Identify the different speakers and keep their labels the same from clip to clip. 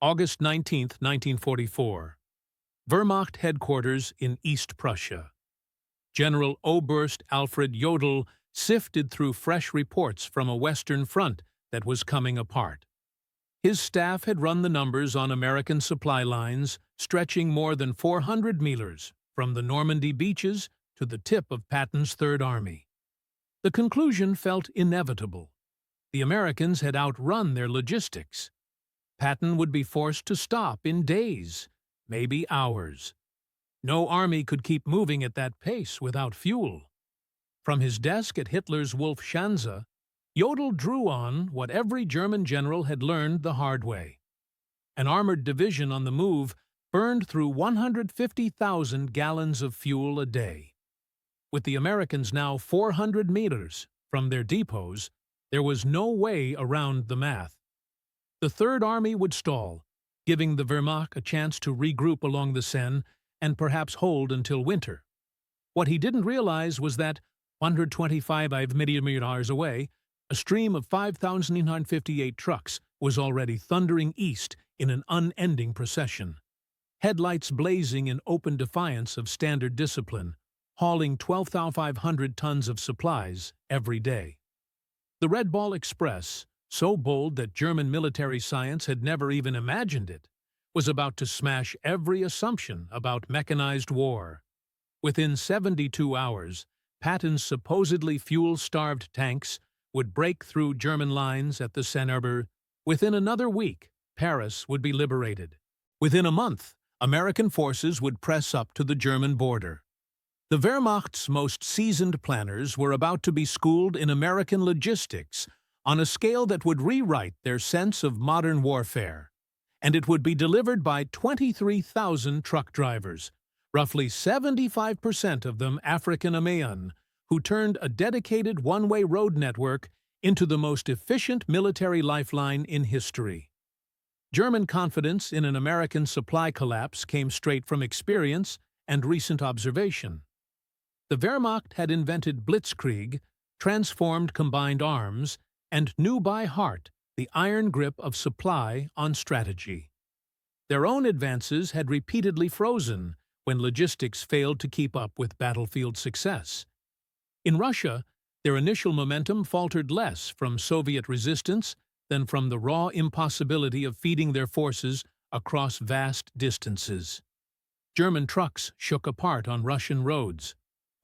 Speaker 1: August 19, 1944. Wehrmacht headquarters in East Prussia. Generaloberst Alfred Jodl sifted through fresh reports from a Western front that was coming apart. His staff had run the numbers on American supply lines stretching more than 400 meters from the Normandy beaches to the tip of Patton's Third Army. The conclusion felt inevitable. The Americans had outrun their logistics. Patton would be forced to stop in days, maybe hours. No army could keep moving at that pace without fuel. From his desk at Hitler's Wolfschanze, Jodl drew on what every German general had learned the hard way. An armored division on the move burned through 150,000 gallons of fuel a day. With the Americans now 400 meters from their depots, there was no way around the math. The Third Army would stall, giving the Wehrmacht a chance to regroup along the Seine and perhaps hold until winter. What he didn't realize was that 125 meters away, a stream of 5,958 trucks was already thundering east in an unending procession, headlights blazing in open defiance of standard discipline, hauling 12,500 tons of supplies every day. The Red Ball Express, so bold that German military science had never even imagined it, was about to smash every assumption about mechanized war. Within 72 hours, Patton's supposedly fuel-starved tanks would break through German lines at the Seine. Within another week, Paris would be liberated. Within a month, American forces would press up to the German border. The Wehrmacht's most seasoned planners were about to be schooled in American logistics on a scale that would rewrite their sense of modern warfare. And it would be delivered by 23,000 truck drivers, roughly 75% of them African-American, who turned a dedicated one-way road network into the most efficient military lifeline in history. German confidence in an American supply collapse came straight from experience and recent observation. The Wehrmacht had invented blitzkrieg, transformed combined arms, and knew by heart the iron grip of supply on strategy. Their own advances had repeatedly frozen when logistics failed to keep up with battlefield success. In Russia, their initial momentum faltered less from Soviet resistance than from the raw impossibility of feeding their forces across vast distances. German trucks shook apart on Russian roads.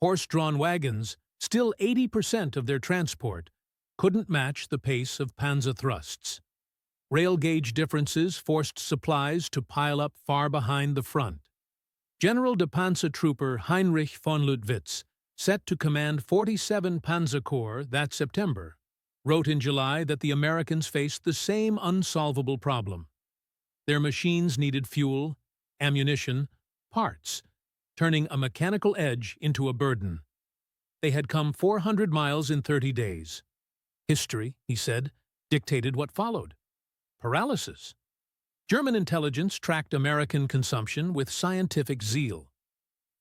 Speaker 1: Horse-drawn wagons, still 80% of their transport, couldn't match the pace of panzer thrusts. Rail gauge differences forced supplies to pile up far behind the front. General de Panzer Trooper Heinrich von Luttwitz, set to command 47 Panzer Corps that September, wrote in July that the Americans faced the same unsolvable problem. Their machines needed fuel, ammunition, parts, turning a mechanical edge into a burden. They had come 400 miles in 30 days. History, he said, dictated what followed. Paralysis. German intelligence tracked American consumption with scientific zeal.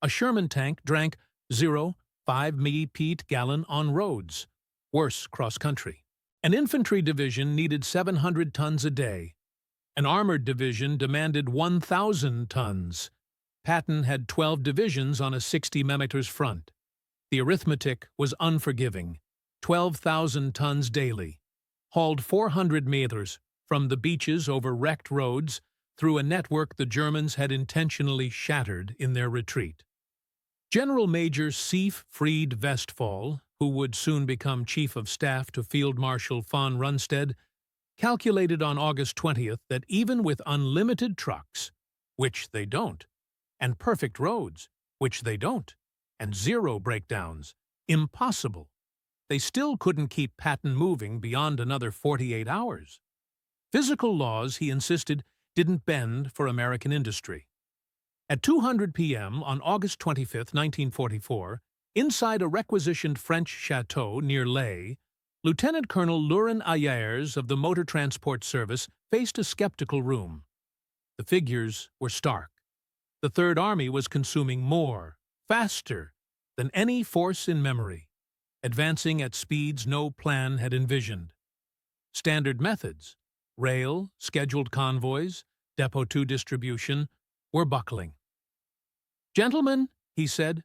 Speaker 1: A Sherman tank drank 0.5 mpg gallon on roads, worse cross-country. An infantry division needed 700 tons a day. An armored division demanded 1,000 tons. Patton had 12 divisions on a 60 meters front. The arithmetic was unforgiving. 12,000 tons daily, hauled 400 meters from the beaches over wrecked roads through a network the Germans had intentionally shattered in their retreat. General Major Siegfried Westphal, who would soon become Chief of Staff to Field Marshal von Rundstedt, calculated on August 20th that even with unlimited trucks, which they don't, and perfect roads, which they don't, and zero breakdowns, impossible, they still couldn't keep Patton moving beyond another 48 hours. Physical laws, he insisted, didn't bend for American industry. At 2:00 p.m. on August 25, 1944, inside a requisitioned French chateau near Ley, Lieutenant Colonel Laurent Ayers of the Motor Transport Service faced a skeptical room. The figures were stark. The Third Army was consuming more, faster, than any force in memory, advancing at speeds no plan had envisioned. Standard methods, rail, scheduled convoys, Depot 2 distribution, were buckling. "Gentlemen," he said,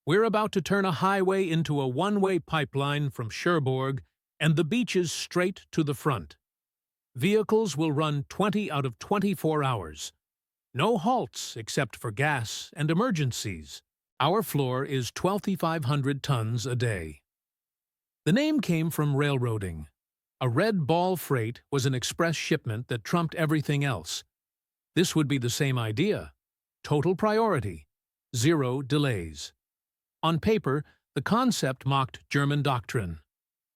Speaker 1: "we're about to turn a highway into a one-way pipeline from Cherbourg and the beaches straight to the front. Vehicles will run 20 out of 24 hours. No halts except for gas and emergencies. Our floor is 2,500 tons a day." The name came from railroading. A red ball freight was an express shipment that trumped everything else. This would be the same idea. Total priority. Zero delays. On paper, the concept mocked German doctrine.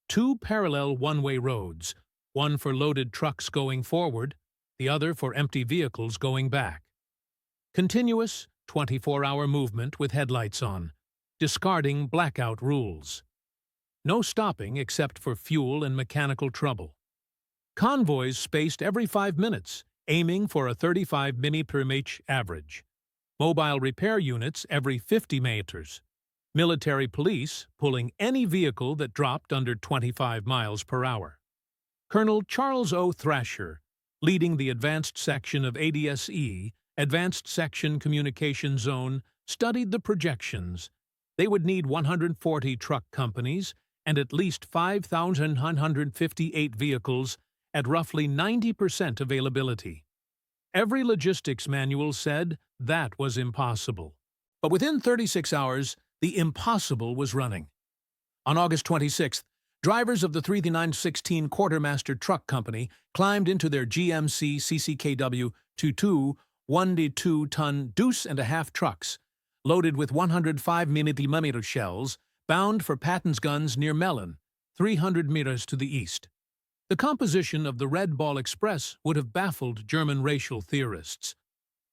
Speaker 1: 2 parallel one-way roads, one for loaded trucks going forward, the other for empty vehicles going back. Continuous, 24-hour movement with headlights on, discarding blackout rules. No stopping except for fuel and mechanical trouble. Convoys spaced every 5 minutes, aiming for a 35 mph average. Mobile repair units every 50 meters. Military police pulling any vehicle that dropped under 25 miles per hour. Colonel Charles O. Thrasher, leading the advanced section of ADSE, Advanced Section Communication Zone, studied the projections. They would need 140 truck companies and at least 5,958 vehicles at roughly 90% availability. Every logistics manual said that was impossible. But within 36 hours, the impossible was running. On August 26th, drivers of the 3916 Quartermaster Truck Company climbed into their GMC CCKW 22 1-2-ton deuce-and-a-half trucks, loaded with 105 mm shells, bound for Patton's guns near Melun, 300 meters to the east. The composition of the Red Ball Express would have baffled German racial theorists.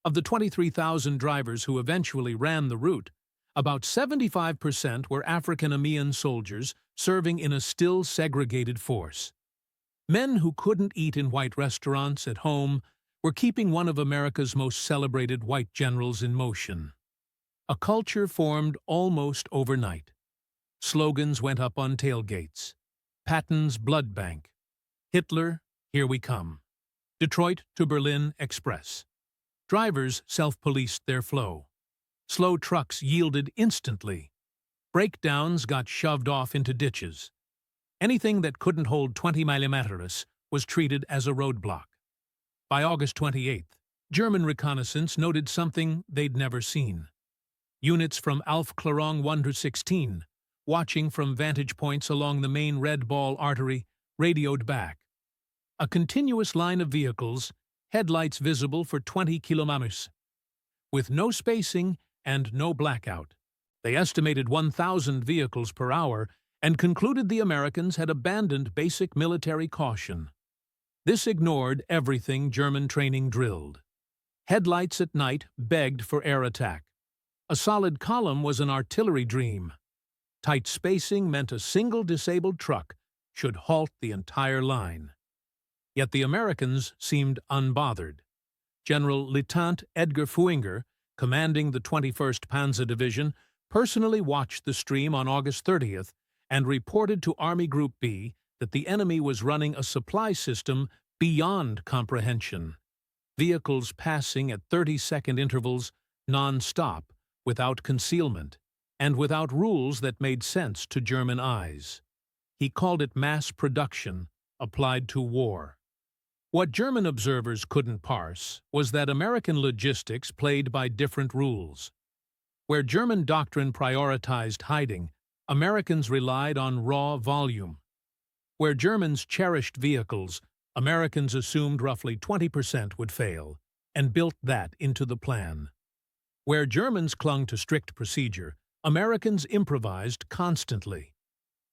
Speaker 1: Of the 23,000 drivers who eventually ran the route, about 75% were African-American soldiers serving in a still segregated force. Men who couldn't eat in white restaurants at home were keeping one of America's most celebrated white generals in motion. A culture formed almost overnight. Slogans went up on tailgates. Patton's Blood Bank. Hitler, here we come. Detroit to Berlin Express. Drivers self-policed their flow. Slow trucks yielded instantly. Breakdowns got shoved off into ditches. Anything that couldn't hold 20 mm was treated as a roadblock. By August 28th, German reconnaissance noted something they'd never seen. Units from Alf-Klarong 1-16, watching from vantage points along the main Red Ball artery, radioed back. A continuous line of vehicles, headlights visible for 20 kilometers. With no spacing and no blackout. They estimated 1,000 vehicles per hour and concluded the Americans had abandoned basic military caution. This ignored everything German training drilled. Headlights at night begged for air attack. A solid column was an artillery dream. Tight spacing meant a single disabled truck should halt the entire line. Yet the Americans seemed unbothered. General Lieutenant Edgar Fuinger, commanding the 21st Panzer Division, personally watched the stream on August 30th and reported to Army Group B that the enemy was running a supply system beyond comprehension. Vehicles passing at 30-second intervals, non-stop, without concealment, and without rules that made sense to German eyes. He called it mass production applied to war. What German observers couldn't parse was that American logistics played by different rules. Where German doctrine prioritized hiding, Americans relied on raw volume. Where Germans cherished vehicles, Americans assumed roughly 20% would fail, and built that into the plan. Where Germans clung to strict procedure, Americans improvised constantly.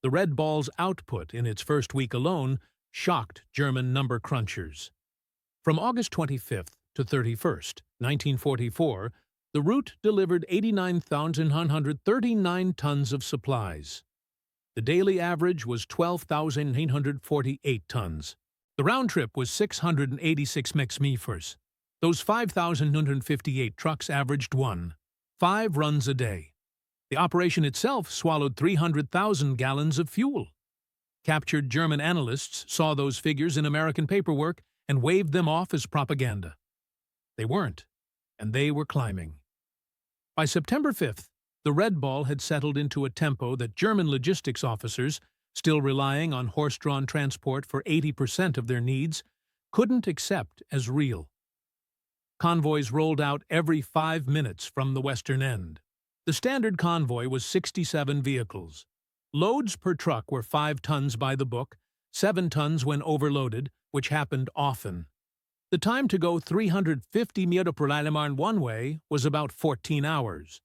Speaker 1: The Red Ball's output in its first week alone shocked German number crunchers. From August 25th to 31st, 1944, the route delivered 89,139 tons of supplies. The daily average was 12,848 tons. The round trip was 686 mx. Those 5,958 trucks averaged 5 runs a day. The operation itself swallowed 300,000 gallons of fuel. Captured German analysts saw those figures in American paperwork and waved them off as propaganda. They weren't, and they were climbing. By September 5th, the Red Ball had settled into a tempo that German logistics officers, still relying on horse-drawn transport for 80% of their needs, couldn't accept as real. Convoys rolled out every 5 minutes from the western end. The standard convoy was 67 vehicles. Loads per truck were 5 tons by the book, 7 tons when overloaded, which happened often. The time to go 350 meters per hour one way was about 14 hours.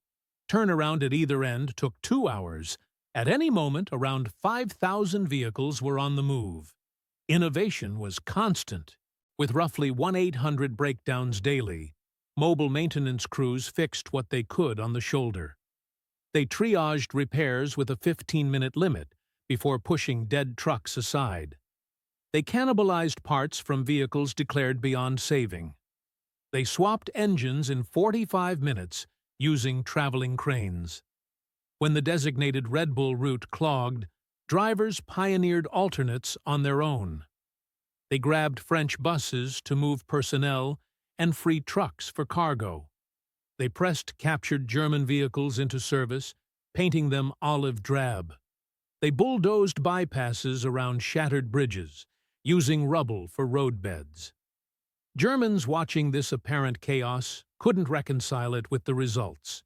Speaker 1: Turnaround at either end took 2 hours. At any moment, around 5,000 vehicles were on the move. Innovation was constant. With roughly 1,800 breakdowns daily, mobile maintenance crews fixed what they could on the shoulder. They triaged repairs with a 15-minute limit before pushing dead trucks aside. They cannibalized parts from vehicles declared beyond saving. They swapped engines in 45 minutes using traveling cranes. When the designated Red Bull route clogged, drivers pioneered alternates on their own. They grabbed French buses to move personnel and free trucks for cargo. They pressed captured German vehicles into service, painting them olive drab. They bulldozed bypasses around shattered bridges, using rubble for roadbeds. Germans watching this apparent chaos couldn't reconcile it with the results.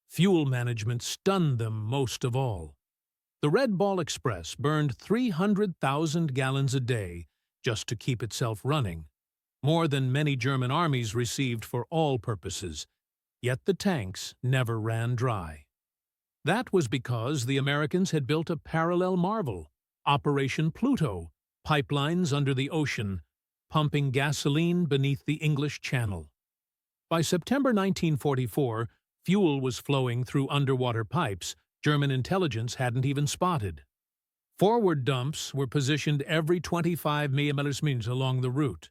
Speaker 1: Fuel management stunned them most of all. The Red Ball Express burned 300,000 gallons a day just to keep itself running, more than many German armies received for all purposes, yet the tanks never ran dry. That was because the Americans had built a parallel marvel, Operation PLUTO, pipelines under the ocean, pumping gasoline beneath the English Channel. By September 1944, fuel was flowing through underwater pipes German intelligence hadn't even spotted. Forward dumps were positioned every 25 minutes along the route.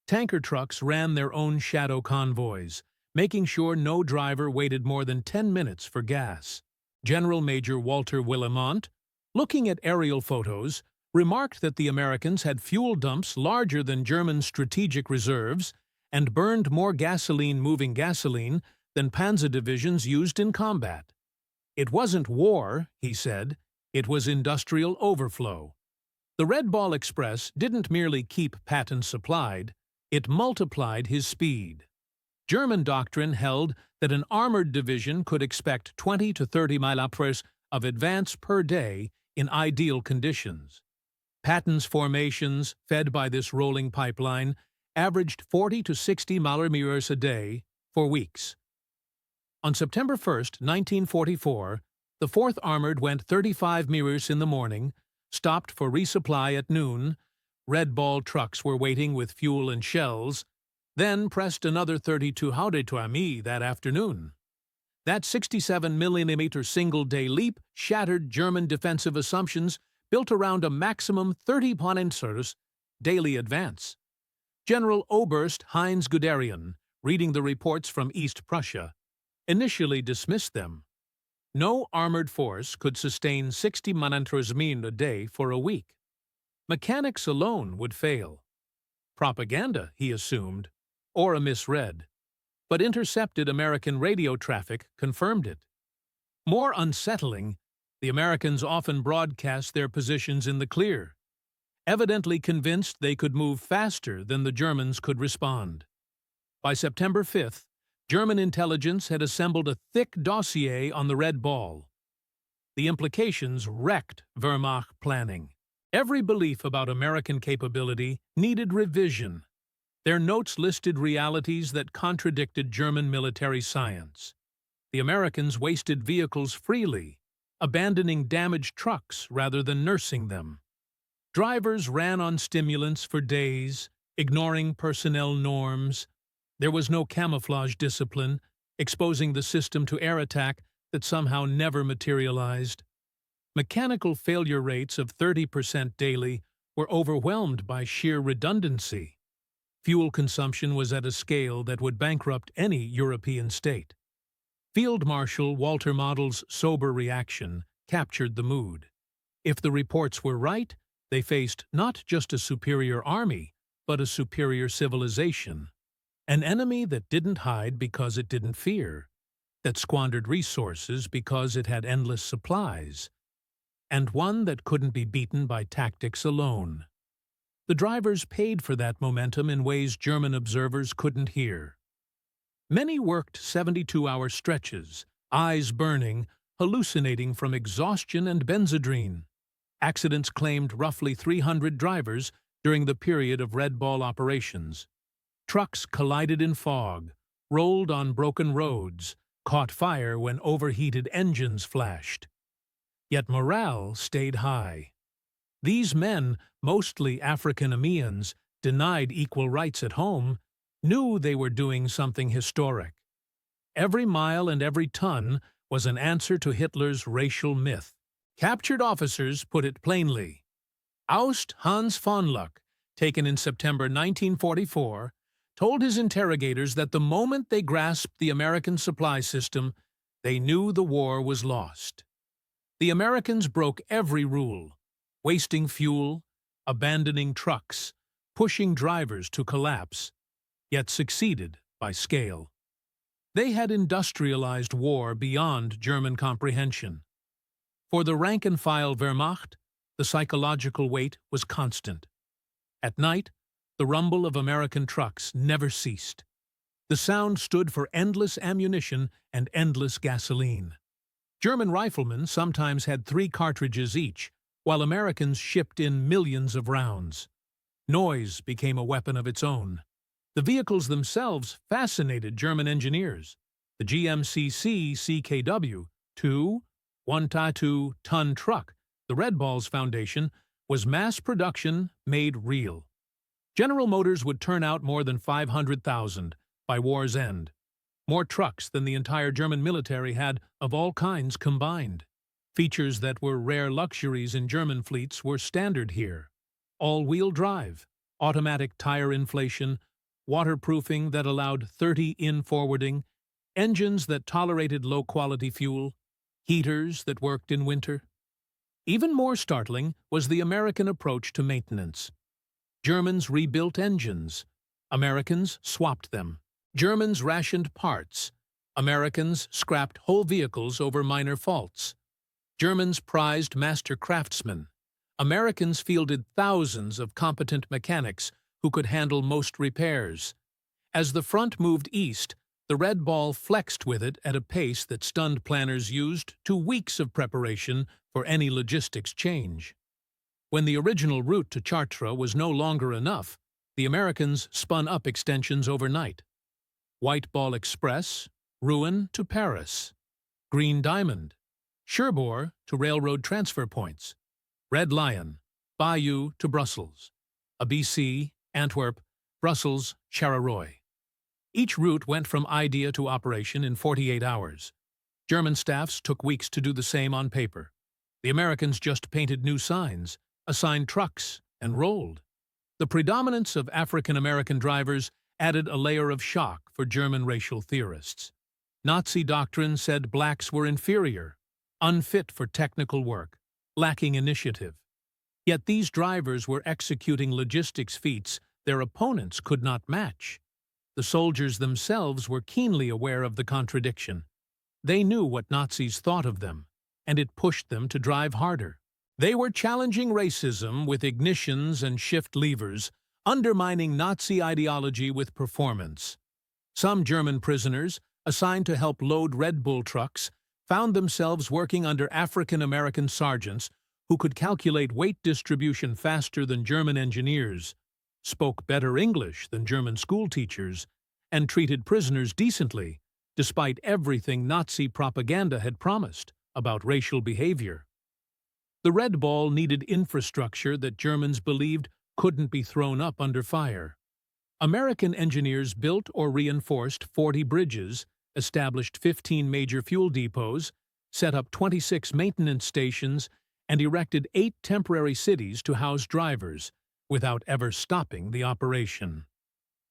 Speaker 1: Tanker trucks ran their own shadow convoys, making sure no driver waited more than 10 minutes for gas. General Major Walter Willemont, looking at aerial photos, remarked that the Americans had fuel dumps larger than German strategic reserves and burned more gasoline moving gasoline than panzer divisions used in combat. It wasn't war, he said, it was industrial overflow. The Red Ball Express didn't merely keep Patton supplied, it multiplied his speed. German doctrine held that an armored division could expect 20 to 30 miles of advance per day in ideal conditions. Patton's formations, fed by this rolling pipeline, averaged 40 to 60 miles a day for weeks. On September 1, 1944, the 4th Armored went 35 miles in the morning, stopped for resupply at noon, Red Ball trucks were waiting with fuel and shells, then pressed another 32 Haudetoimes that afternoon. That 67-millimeter single-day leap shattered German defensive assumptions built around a maximum 30 Panzers daily advance. Generaloberst Heinz Guderian, reading the reports from East Prussia, initially dismissed them. No armored force could sustain 60 Panzers a day for a week. Mechanics alone would fail. Propaganda, he assumed, or a misread. But intercepted American radio traffic confirmed it. More unsettling, the Americans often broadcast their positions in the clear, evidently convinced they could move faster than the Germans could respond. By September 5th, German intelligence had assembled a thick dossier on the Red Ball. The implications wrecked Wehrmacht planning. Every belief about American capability needed revision. Their notes listed realities that contradicted German military science. The Americans wasted vehicles freely, abandoning damaged trucks rather than nursing them. Drivers ran on stimulants for days, ignoring personnel norms. There was no camouflage discipline, exposing the system to air attack that somehow never materialized. Mechanical failure rates of 30% daily were overwhelmed by sheer redundancy. Fuel consumption was at a scale that would bankrupt any European state. Field Marshal Walter Model's sober reaction captured the mood. If the reports were right, they faced not just a superior army, but a superior civilization. An enemy that didn't hide because it didn't fear, that squandered resources because it had endless supplies, and one that couldn't be beaten by tactics alone. The drivers paid for that momentum in ways German observers couldn't hear. Many worked 72-hour stretches, eyes burning, hallucinating from exhaustion and benzodrine. Accidents claimed roughly 300 drivers during the period of Red Ball operations. Trucks collided in fog, rolled on broken roads, caught fire when overheated engines flashed. Yet morale stayed high. These men, mostly African-Americans, denied equal rights at home, knew they were doing something historic. Every mile and every ton was an answer to Hitler's racial myth. Captured officers put it plainly. Aust Hans von Luck, taken in September 1944, told his interrogators that the moment they grasped the American supply system, they knew the war was lost. The Americans broke every rule, wasting fuel, abandoning trucks, pushing drivers to collapse, yet succeeded by scale. They had industrialized war beyond German comprehension. For the rank-and-file Wehrmacht, the psychological weight was constant. At night, the rumble of American trucks never ceased. The sound stood for endless ammunition and endless gasoline. German riflemen sometimes had 3 cartridges each, while Americans shipped in millions of rounds. Noise became a weapon of its own. The vehicles themselves fascinated German engineers. The GMCC CKW, 1.2-ton truck, the Red Ball's foundation, was mass production made real. General Motors would turn out more than 500,000 by war's end, more trucks than the entire German military had of all kinds combined. Features that were rare luxuries in German fleets were standard here. All-wheel drive, automatic tire inflation, waterproofing that allowed 30-in forwarding, engines that tolerated low-quality fuel, heaters that worked in winter. Even more startling was the American approach to maintenance. Germans rebuilt engines. Americans swapped them. Germans rationed parts. Americans scrapped whole vehicles over minor faults. Germans prized master craftsmen. Americans fielded thousands of competent mechanics who could handle most repairs. As the front moved east, the Red Ball flexed with it at a pace that stunned planners used to weeks of preparation for any logistics change. When the original route to Chartres was no longer enough, the Americans spun up extensions overnight. White Ball Express, Rouen to Paris. Green Diamond, Cherbourg to railroad transfer points. Red Lion, Bayeux to Brussels. ABC, Antwerp, Brussels, Charleroi. Each route went from idea to operation in 48 hours. German staffs took weeks to do the same on paper. The Americans just painted new signs, assigned trucks, and rolled. The predominance of African-American drivers added a layer of shock for German racial theorists. Nazi doctrine said blacks were inferior, unfit for technical work, lacking initiative. Yet these drivers were executing logistics feats their opponents could not match. The soldiers themselves were keenly aware of the contradiction. They knew what Nazis thought of them, and it pushed them to drive harder. They were challenging racism with ignitions and shift levers, undermining Nazi ideology with performance. Some German prisoners, assigned to help load Red Bull trucks, found themselves working under African-American sergeants who could calculate weight distribution faster than German engineers, spoke better English than German schoolteachers, and treated prisoners decently, despite everything Nazi propaganda had promised about racial behavior. The Red Ball needed infrastructure that Germans believed couldn't be thrown up under fire. American engineers built or reinforced 40 bridges, established 15 major fuel depots, set up 26 maintenance stations, and erected 8 temporary cities to house drivers, without ever stopping the operation.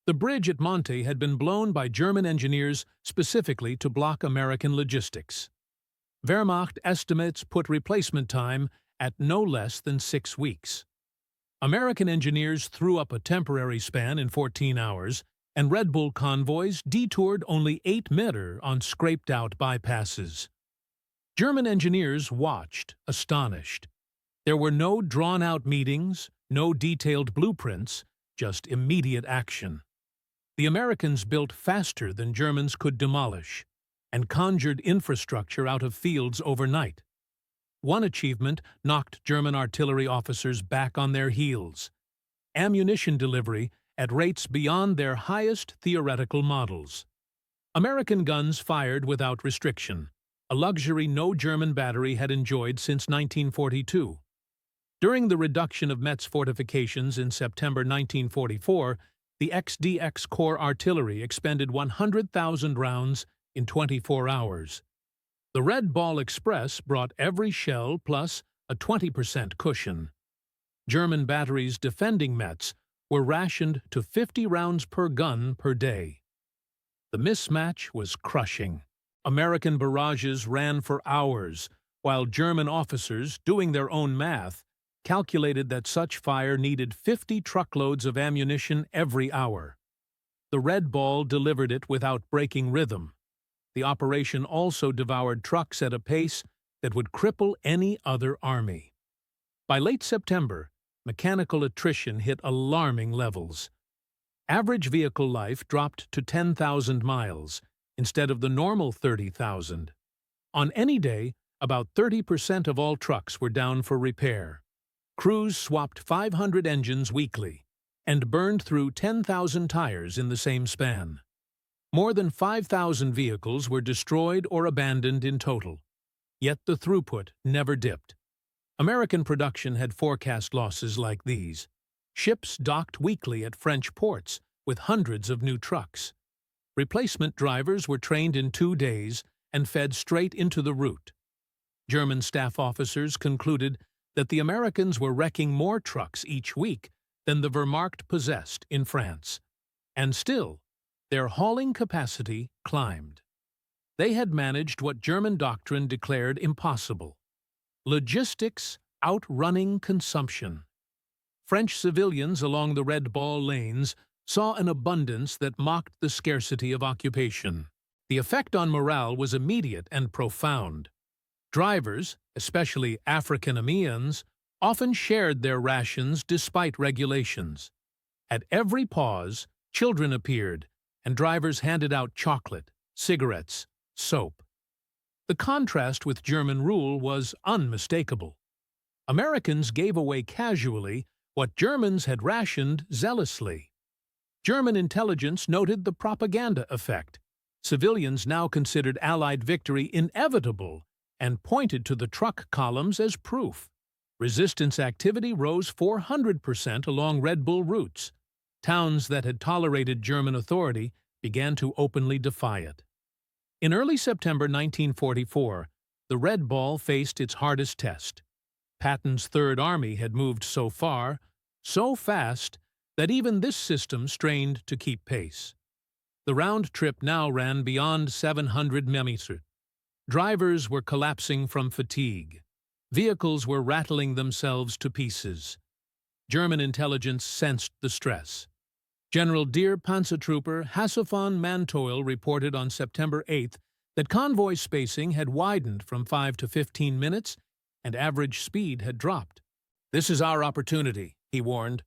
Speaker 1: The bridge at Monte had been blown by German engineers specifically to block American logistics. Wehrmacht estimates put replacement time at no less than 6 weeks. American engineers threw up a temporary span in 14 hours, and Red Bull convoys detoured only 8 meters on scraped-out bypasses. German engineers watched, astonished. There were no drawn-out meetings, no detailed blueprints, just immediate action. The Americans built faster than Germans could demolish, and conjured infrastructure out of fields overnight. One achievement knocked German artillery officers back on their heels: ammunition delivery at rates beyond their highest theoretical models. American guns fired without restriction, a luxury no German battery had enjoyed since 1942. During the reduction of Metz fortifications in September 1944, the XDX Corps artillery expended 100,000 rounds in 24 hours. The Red Ball Express brought every shell plus a 20% cushion. German batteries defending Metz were rationed to 50 rounds per gun per day. The mismatch was crushing. American barrages ran for hours, while German officers, doing their own math, calculated that such fire needed 50 truckloads of ammunition every hour. The Red Ball delivered it without breaking rhythm. The operation also devoured trucks at a pace that would cripple any other army. By late September, mechanical attrition hit alarming levels. Average vehicle life dropped to 10,000 miles, instead of the normal 30,000. On any day, about 30% of all trucks were down for repair. Crews swapped 500 engines weekly and burned through 10,000 tires in the same span. More than 5,000 vehicles were destroyed or abandoned in total, yet the throughput never dipped. American production had forecast losses like these. Ships docked weekly at French ports with hundreds of new trucks. Replacement drivers were trained in 2 days and fed straight into the route. German staff officers concluded that the Americans were wrecking more trucks each week than the Wehrmacht possessed in France. And still, their hauling capacity climbed. They had managed what German doctrine declared impossible: logistics outrunning consumption. French civilians along the Red Ball lanes saw an abundance that mocked the scarcity of occupation. The effect on morale was immediate and profound. Drivers, especially African-Americans, often shared their rations despite regulations. At every pause, children appeared, and drivers handed out chocolate, cigarettes, soap. The contrast with German rule was unmistakable. Americans gave away casually what Germans had rationed zealously. German intelligence noted the propaganda effect. Civilians now considered Allied victory inevitable and pointed to the truck columns as proof. Resistance activity rose 400% along Red Bull routes. Towns that had tolerated German authority began to openly defy it. In early September 1944, the Red Ball faced its hardest test. Patton's Third Army had moved so far, so fast, that even this system strained to keep pace. The round trip now ran beyond 700 meters. Drivers were collapsing from fatigue. Vehicles were rattling themselves to pieces. German intelligence sensed the stress. General Deer Panzertrooper Hasse von Manteuil reported on September 8th that convoy spacing had widened from 5 to 15 minutes and average speed had dropped. "This is our opportunity," he warned.